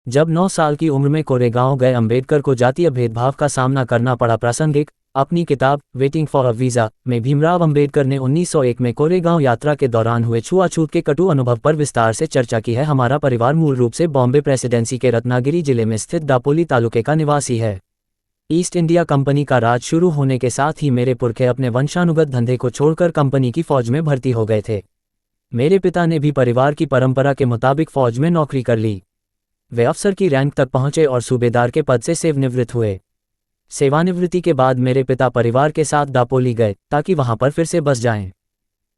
जब 9 साल की उम्र में कोरेगांव गए अम्बेडकर को जातीय भेदभाव का सामना करना पड़ा। प्रासंगिक। अपनी किताब वेटिंग फॉर अ वीज़ा में भीमराव अम्बेडकर ने 1901 में कोरेगांव यात्रा के दौरान हुए छुआछूत के कटु अनुभव पर विस्तार से चर्चा की है। हमारा परिवार मूल रूप से बॉम्बे प्रेसिडेंसी के रत्नागिरी जिले में स्थित दापोली तालुके का निवासी है। ईस्ट इंडिया कंपनी का राज शुरू होने के साथ ही मेरे पुरखे अपने वंशानुगत धंधे को छोड़कर कंपनी की फौज में भर्ती हो गए थे। मेरे पिता ने भी परिवार की परंपरा के मुताबिक फौज में नौकरी कर ली। वे अफसर की रैंक तक पहुंचे और सूबेदार के पद से सेवानिवृत्त हुए। सेवानिवृत्ति के बाद मेरे पिता परिवार के साथ दापोली गए ताकि वहां पर फिर से बस जाएं।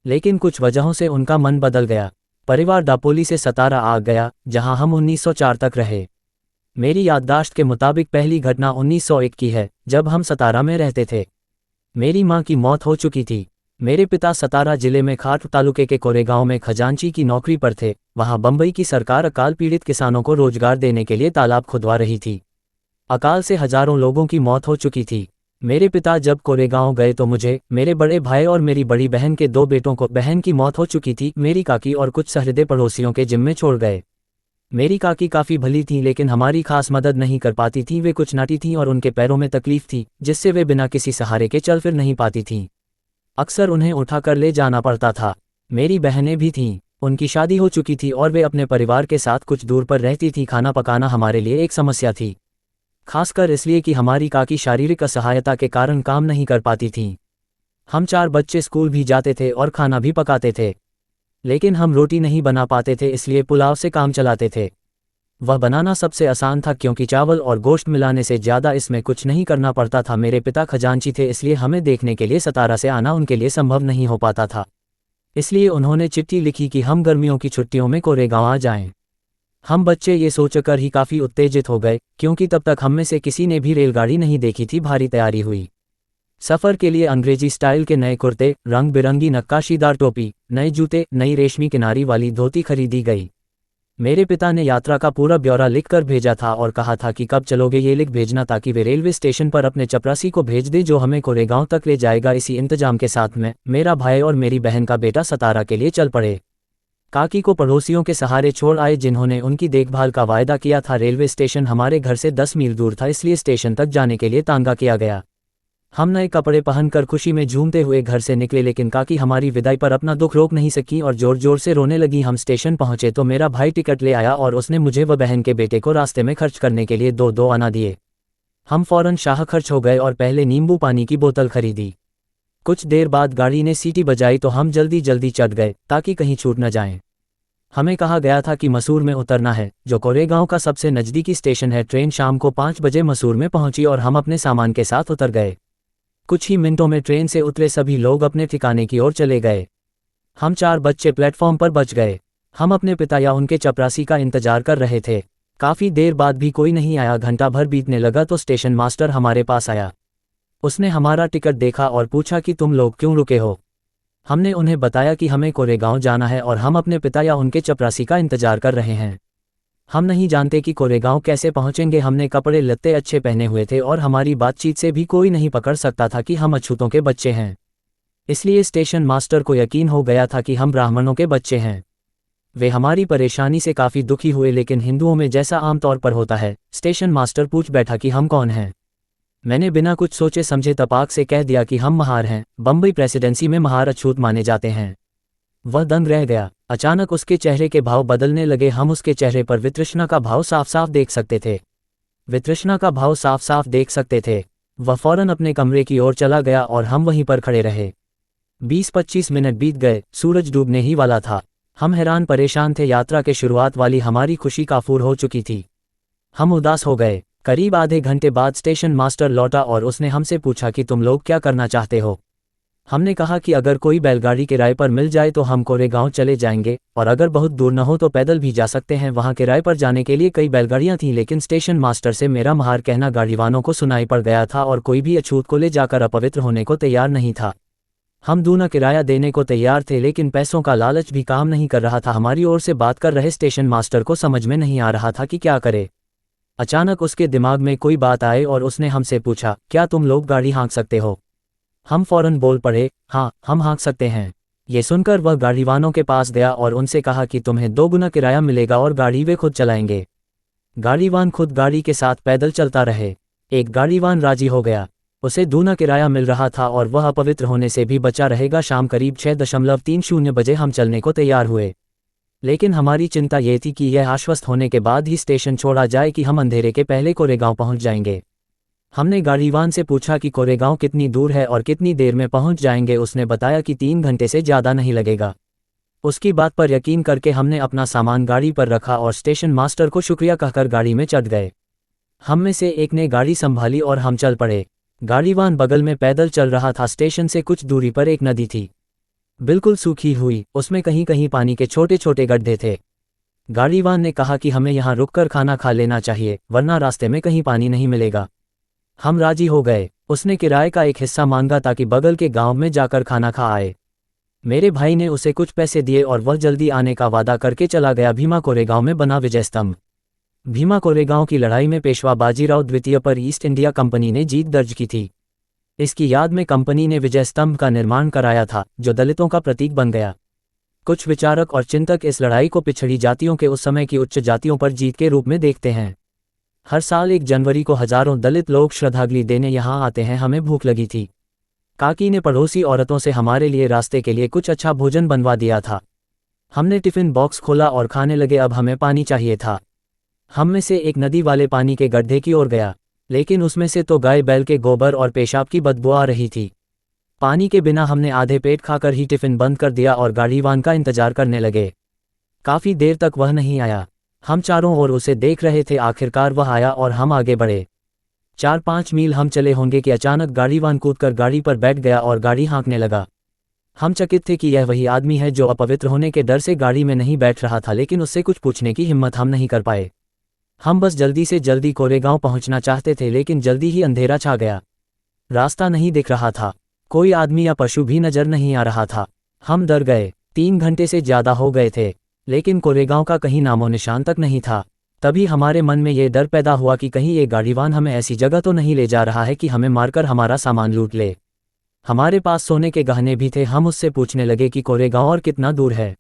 लेकिन कुछ वजहों से उनका मन बदल गया। परिवार दापोली से सतारा आ गया, जहां हम 1904 तक रहे। मेरी याददाश्त के मुताबिक पहली घटना 1901 की है, जब हम सतारा में रहते थे। मेरी मां की मौत हो चुकी थी। मेरे पिता सतारा जिले में खाट तालुके के कोरेगांव में खजांची की नौकरी पर थे। वहां बंबई की सरकार अकाल पीड़ित किसानों को रोजगार देने के लिए तालाब खुदवा रही थी। अकाल से हजारों लोगों की मौत हो चुकी थी। मेरे पिता जब कोरेगांव गए तो मुझे, मेरे बड़े भाई और मेरी बड़ी बहन के 2 बेटों को, बहन की मौत हो चुकी थी, मेरी काकी और कुछ सहृदय पड़ोसियों के जिम्मे छोड़ गए। मेरी काकी काफ़ी भली थी लेकिन हमारी खास मदद नहीं कर पाती थी। वे कुछ नाटी थीं और उनके पैरों में तकलीफ थी, जिससे वे बिना किसी सहारे के चल फिर नहीं पाती थीं। अक्सर उन्हें उठाकर ले जाना पड़ता था। मेरी बहनें भी थीं। उनकी शादी हो चुकी थी और वे अपने परिवार के साथ कुछ दूर पर रहती थी। खाना पकाना हमारे लिए एक समस्या थी, खासकर इसलिए कि हमारी काकी शारीरिक असहायता के कारण काम नहीं कर पाती थीं। हम 4 बच्चे स्कूल भी जाते थे और खाना भी पकाते थे, लेकिन हम रोटी नहीं बना पाते थे, इसलिए पुलाव से काम चलाते थे। वह बनाना सबसे आसान था क्योंकि चावल और गोश्त मिलाने से ज़्यादा इसमें कुछ नहीं करना पड़ता था। मेरे पिता खजांची थे, इसलिए हमें देखने के लिए सतारा से आना उनके लिए संभव नहीं हो पाता था। इसलिए उन्होंने चिट्ठी लिखी कि हम गर्मियों की छुट्टियों में कोरेगांव आ जाएं। हम बच्चे ये सोचकर ही काफ़ी उत्तेजित हो गए क्योंकि तब तक हम में से किसी ने भी रेलगाड़ी नहीं देखी थी। भारी तैयारी हुई। सफ़र के लिए अंग्रेजी स्टाइल के नए कुर्ते, रंग बिरंगी नक्काशीदार टोपी, नए जूते, नई रेशमी किनारी वाली धोती खरीदी गई। मेरे पिता ने यात्रा का पूरा ब्यौरा लिखकर भेजा था और कहा था कि कब चलोगे ये लिख भेजना ताकि वे रेलवे स्टेशन पर अपने चपरासी को भेज दे जो हमें कोरेगांव तक ले जाएगा। इसी इंतजाम के साथ में मेरा भाई और मेरी बहन का बेटा सतारा के लिए चल पड़े। काकी को पड़ोसियों के सहारे छोड़ आए जिन्होंने उनकी देखभाल का वायदा किया था। रेलवे स्टेशन हमारे घर से 10 मील दूर था, इसलिए स्टेशन तक जाने के लिए तांगा किया गया। हम नए कपड़े पहनकर खुशी में झूमते हुए घर से निकले, लेकिन काकी हमारी विदाई पर अपना दुख रोक नहीं सकी और जोर जोर से रोने लगी। हम स्टेशन पहुंचे तो मेरा भाई टिकट ले आया और उसने मुझे व बहन के बेटे को रास्ते में खर्च करने के लिए 2-2 आना दिए। हम फौरन शाह खर्च हो गए और पहले नींबू पानी की बोतल खरीदी। कुछ देर बाद गाड़ी ने सीटी बजाई तो हम जल्दी जल्दी चढ़ गए ताकि कहीं छूट न जाएं। हमें कहा गया था कि मसूर में उतरना है, जो कोरेगांव का सबसे नज़दीकी स्टेशन है। ट्रेन शाम को 5 बजे मसूर में पहुंची और हम अपने सामान के साथ उतर गए। कुछ ही मिनटों में ट्रेन से उतरे सभी लोग अपने ठिकाने की ओर चले गए। हम 4 बच्चे प्लेटफॉर्म पर बच गए। हम अपने पिता या उनके चपरासी का इंतजार कर रहे थे। काफ़ी देर बाद भी कोई नहीं आया। घंटा भर बीतने लगा तो स्टेशन मास्टर हमारे पास आया। उसने हमारा टिकट देखा और पूछा कि तुम लोग क्यों रुके हो। हमने उन्हें बताया कि हमें कोरेगांव जाना है और हम अपने पिता या उनके चपरासी का इंतजार कर रहे हैं। हम नहीं जानते कि कोरेगांव कैसे पहुंचेंगे। हमने कपड़े लत्ते अच्छे पहने हुए थे और हमारी बातचीत से भी कोई नहीं पकड़ सकता था कि हम अछूतों के बच्चे हैं। इसलिए स्टेशन मास्टर को यकीन हो गया था कि हम ब्राह्मणों के बच्चे हैं। वे हमारी परेशानी से काफ़ी दुखी हुए, लेकिन हिंदुओं में जैसा आमतौर पर होता है, स्टेशन मास्टर पूछ बैठा कि हम कौन हैं। मैंने बिना कुछ सोचे समझे तपाक से कह दिया कि हम महार हैं। बंबई प्रेसिडेंसी में महार अछूत माने जाते हैं। वह दंग रह गया। अचानक उसके चेहरे के भाव बदलने लगे। हम उसके चेहरे पर वितृष्णा का भाव साफ साफ देख सकते थे। वह फौरन अपने कमरे की ओर चला गया और हम वहीं पर खड़े रहे। 20-25 मिनट बीत गए। सूरज डूबने ही वाला था। हम हैरान परेशान थे। यात्रा के शुरुआत वाली हमारी खुशी काफूर हो चुकी थी। हम उदास हो गए। करीब आधे घंटे बाद स्टेशन मास्टर लौटा और उसने हमसे पूछा कि तुम लोग क्या करना चाहते हो। हमने कहा कि अगर कोई बैलगाड़ी किराए पर मिल जाए तो हम कोरेगांव चले जाएंगे, और अगर बहुत दूर न हो तो पैदल भी जा सकते हैं। वहां किराए पर जाने के लिए कई बैलगाड़ियां थीं, लेकिन स्टेशन मास्टर से मेरा महार कहना गाड़ीवानों को सुनाई पड़ गया था और कोई भी अछूत को ले जाकर अपवित्र होने को तैयार नहीं था। हम दूना किराया देने को तैयार थे, लेकिन पैसों का लालच भी काम नहीं कर रहा था। हमारी ओर से बात कर रहे स्टेशन मास्टर को समझ में नहीं आ रहा था कि क्या करे। अचानक उसके दिमाग में कोई बात आई और उसने हमसे पूछा, क्या तुम लोग गाड़ी हाँक सकते हो। हम फौरन बोल पड़े, हाँ हम हाँक सकते हैं। ये सुनकर वह गाड़ीवानों के पास गया और उनसे कहा कि तुम्हें 2 गुना किराया मिलेगा और गाड़ी वे खुद चलाएंगे। गाड़ीवान खुद गाड़ी के साथ पैदल चलता रहे। एक गाड़ीवान राजी हो गया। उसे दूना किराया मिल रहा था और वह अपवित्र होने से भी बचा रहेगा। शाम करीब 6:30 बजे हम चलने को तैयार हुए, लेकिन हमारी चिंता ये थी कि यह आश्वस्त होने के बाद ही स्टेशन छोड़ा जाए कि हम अंधेरे के पहले कोरेगांव पहुंच जाएंगे। हमने गाड़ीवान से पूछा कि कोरेगांव कितनी दूर है और कितनी देर में पहुंच जाएंगे। उसने बताया कि 3 घंटे से ज़्यादा नहीं लगेगा। उसकी बात पर यकीन करके हमने अपना सामान गाड़ी पर रखा और स्टेशन मास्टर को शुक्रिया कहकर गाड़ी में चढ़ गए। हम में से एक ने गाड़ी संभाली और हम चल पड़े। गाड़ीवान बगल में पैदल चल रहा था। स्टेशन से कुछ दूरी पर एक नदी थी, बिल्कुल सूखी हुई। उसमें कहीं कहीं पानी के छोटे छोटे गड्ढे थे। गाड़ीवान ने कहा कि हमें यहाँ रुककर खाना खा लेना चाहिए, वरना रास्ते में कहीं पानी नहीं मिलेगा। हम राजी हो गए। उसने किराए का एक हिस्सा मांगा ताकि बगल के गांव में जाकर खाना खा आए। मेरे भाई ने उसे कुछ पैसे दिए और वह जल्दी आने का वादा करके चला गया। भीमा कोरेगांव में बना विजय स्तंभ। भीमा कोरेगांव की लड़ाई में पेशवा बाजीराव द्वितीय पर ईस्ट इंडिया कंपनी ने जीत दर्ज की थी। इसकी याद में कंपनी ने विजय स्तंभ का निर्माण कराया था, जो दलितों का प्रतीक बन गया। कुछ विचारक और चिंतक इस लड़ाई को पिछड़ी जातियों के उस समय की उच्च जातियों पर जीत के रूप में देखते हैं। हर साल 1 जनवरी को हजारों दलित लोग श्रद्धांजलि देने यहाँ आते हैं। हमें भूख लगी थी। काकी ने पड़ोसी औरतों से हमारे लिए रास्ते के लिए कुछ अच्छा भोजन बनवा दिया था। हमने टिफिन बॉक्स खोला और खाने लगे। अब हमें पानी चाहिए था। हम में से एक नदी वाले पानी के गड्ढे की ओर गया, लेकिन उसमें से तो गाय बैल के गोबर और पेशाब की बदबू आ रही थी। पानी के बिना हमने आधे पेट खाकर ही टिफिन बंद कर दिया और गाड़ीवान का इंतजार करने लगे। काफ़ी देर तक वह नहीं आया। हम चारों ओर उसे देख रहे थे। आखिरकार वह आया और हम आगे बढ़े। 4-5 मील हम चले होंगे कि अचानक गाड़ीवान कूदकर गाड़ी पर बैठ गया और गाड़ी हाँकने लगा। हम चकित थे कि यह वही आदमी है जो अपवित्र होने के डर से गाड़ी में नहीं बैठ रहा था, लेकिन उससे कुछ पूछने की हिम्मत हम नहीं कर पाए। हम बस जल्दी से जल्दी कोरेगांव पहुंचना चाहते थे, लेकिन जल्दी ही अंधेरा छा गया। रास्ता नहीं दिख रहा था। कोई आदमी या पशु भी नजर नहीं आ रहा था। हम डर गए। 3 घंटे से ज़्यादा हो गए थे, लेकिन कोरेगांव का कहीं नामो निशान तक नहीं था। तभी हमारे मन में ये डर पैदा हुआ कि कहीं ये गाड़ीवान हमें ऐसी जगह तो नहीं ले जा रहा है कि हमें मारकर हमारा सामान लूट ले। हमारे पास सोने के गहने भी थे। हम उससे पूछने लगे कि कोरेगांव और कितना दूर है।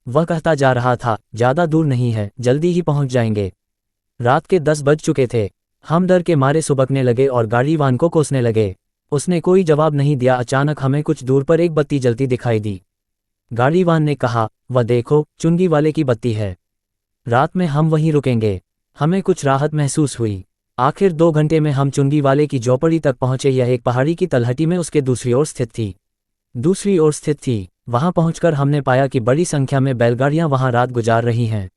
वह कहता जा रहा था, ज़्यादा दूर नहीं है, जल्दी ही पहुंच जाएंगे। रात के 10 बज चुके थे। हम डर के मारे सुबकने लगे और गाड़ीवान को कोसने लगे। उसने कोई जवाब नहीं दिया। अचानक हमें कुछ दूर पर एक बत्ती जलती दिखाई दी। गाड़ीवान ने कहा, वह देखो, चुंगी वाले की बत्ती है। रात में हम वहीं रुकेंगे। हमें कुछ राहत महसूस हुई। आखिर 2 घंटे में हम चुंगी वाले की झोपड़ी तक पहुंचे। यह एक पहाड़ी की तलहटी में उसके दूसरी ओर स्थित थी। वहां पहुंचकर हमने पाया कि बड़ी संख्या में बैलगाड़ियां वहां रात गुजार रही हैं।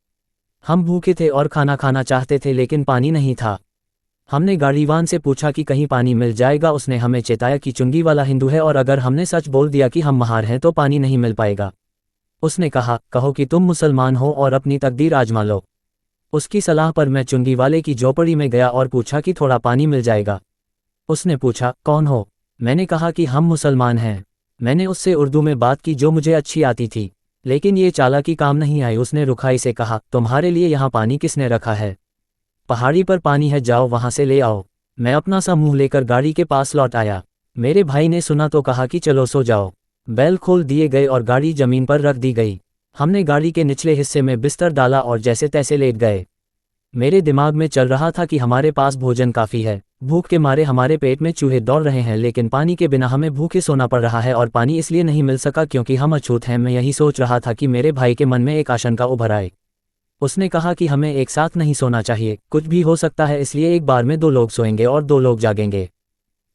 हम भूखे थे और खाना खाना चाहते थे, लेकिन पानी नहीं था। हमने गाड़ीवान से पूछा कि कहीं पानी मिल जाएगा। उसने हमें चेताया कि चुंगी वाला हिंदू है और अगर हमने सच बोल दिया कि हम महार हैं तो पानी नहीं मिल पाएगा। उसने कहा, कहो कि तुम मुसलमान हो और अपनी तकदीर आजमा लो। उसकी सलाह पर मैं चुंगी वाले की झोपड़ी में गया और पूछा कि थोड़ा पानी मिल जाएगा। उसने पूछा, कौन हो? मैंने कहा कि हम मुसलमान हैं। मैंने उससे उर्दू में बात की जो मुझे अच्छी आती थी, लेकिन ये चालाकी काम नहीं आई। उसने रुखाई से कहा, तुम्हारे लिए यहाँ पानी किसने रखा है? पहाड़ी पर पानी है, जाओ वहाँ से ले आओ। मैं अपना सा मुंह लेकर गाड़ी के पास लौट आया। मेरे भाई ने सुना तो कहा कि चलो सो जाओ। बैल खोल दिए गए और गाड़ी जमीन पर रख दी गई। हमने गाड़ी के निचले हिस्से में बिस्तर डाला और जैसे तैसे लेट गए। मेरे दिमाग में चल रहा था कि हमारे पास भोजन काफ़ी है। भूख के मारे हमारे पेट में चूहे दौड़ रहे हैं, लेकिन पानी के बिना हमें भूखे सोना पड़ रहा है और पानी इसलिए नहीं मिल सका क्योंकि हम अछूत हैं। मैं यही सोच रहा था कि मेरे भाई के मन में एक आशंका उभर आई। उसने कहा कि हमें एक साथ नहीं सोना चाहिए, कुछ भी हो सकता है, इसलिए एक बार में 2 लोग सोएंगे और 2 लोग जागेंगे।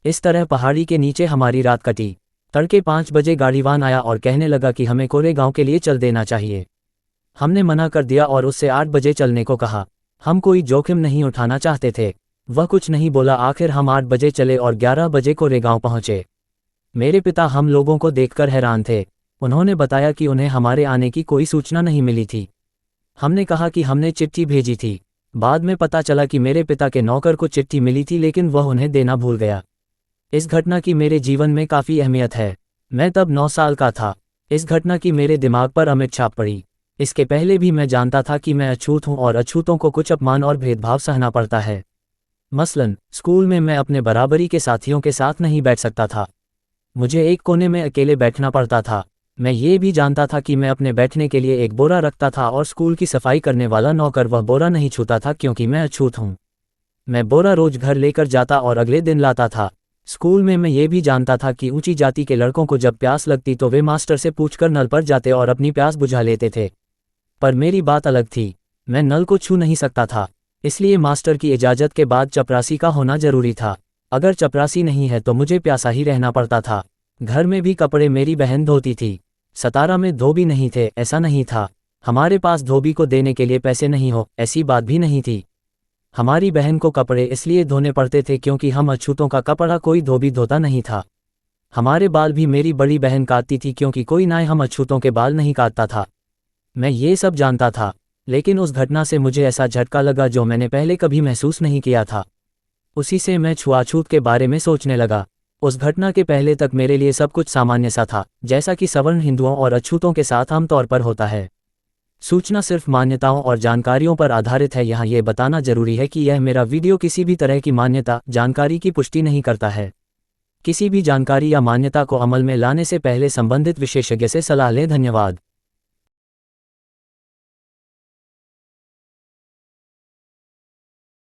इस तरह पहाड़ी के नीचे हमारी रात कटी। तड़के 5 बजे गाड़ीवान आया और कहने लगा कि हमें कोरेगांव के लिए चल देना चाहिए। हमने मना कर दिया और उससे 8 बजे चलने को कहा। हम कोई जोखिम नहीं उठाना चाहते थे। वह कुछ नहीं बोला। आखिर हम 8 बजे चले और 11 बजे कोरेगांव पहुंचे। मेरे पिता हम लोगों को देखकर हैरान थे। उन्होंने बताया कि उन्हें हमारे आने की कोई सूचना नहीं मिली थी। हमने कहा कि हमने चिट्ठी भेजी थी। बाद में पता चला कि मेरे पिता के नौकर को चिट्ठी मिली थी, लेकिन वह उन्हें देना भूल गया। इस घटना की मेरे जीवन में काफ़ी अहमियत है। मैं तब 9 साल का था। इस घटना की मेरे दिमाग पर अमिट छाप पड़ी। इसके पहले भी मैं जानता था कि मैं अछूत हूँ और अछूतों को कुछ अपमान और भेदभाव सहना पड़ता है। मसलन स्कूल में मैं अपने बराबरी के साथियों के साथ नहीं बैठ सकता था। मुझे एक कोने में अकेले बैठना पड़ता था। मैं ये भी जानता था कि मैं अपने बैठने के लिए एक बोरा रखता था और स्कूल की सफाई करने वाला नौकर वह बोरा नहीं छूता था क्योंकि मैं अछूत हूँ। मैं बोरा रोज घर लेकर जाता और अगले दिन लाता था। स्कूल में मैं ये भी जानता था कि ऊंची जाति के लड़कों को जब प्यास लगती तो वे मास्टर से पूछकर नल पर जाते और अपनी प्यास बुझा लेते थे। पर मेरी बात अलग थी, मैं नल को छू नहीं सकता था, इसलिए मास्टर की इजाज़त के बाद चपरासी का होना जरूरी था। अगर चपरासी नहीं है तो मुझे प्यासा ही रहना पड़ता था। घर में भी कपड़े मेरी बहन धोती थी। सतारा में धोबी नहीं थे, ऐसा नहीं था। हमारे पास धोबी को देने के लिए पैसे नहीं हो, ऐसी बात भी नहीं थी। हमारी बहन को कपड़े इसलिए धोने पड़ते थे क्योंकि हम अछूतों का कपड़ा कोई धोबी धोता नहीं था। हमारे बाल भी मेरी बड़ी बहन काटती थी क्योंकि कोई नाई हम अछूतों के बाल नहीं काटता था। मैं ये सब जानता था, लेकिन उस घटना से मुझे ऐसा झटका लगा जो मैंने पहले कभी महसूस नहीं किया था। उसी से मैं छुआछूत के बारे में सोचने लगा। उस घटना के पहले तक मेरे लिए सब कुछ सामान्य सा था, जैसा कि सवर्ण हिंदुओं और अछूतों के साथ आमतौर पर होता है। सूचना सिर्फ मान्यताओं और जानकारियों पर आधारित है। यहाँ ये बताना जरूरी है कि यह मेरा वीडियो किसी भी तरह की मान्यता, जानकारी की पुष्टि नहीं करता है। किसी भी जानकारी या मान्यता को अमल में लाने से पहले संबंधित विशेषज्ञ से सलाह लें। धन्यवाद।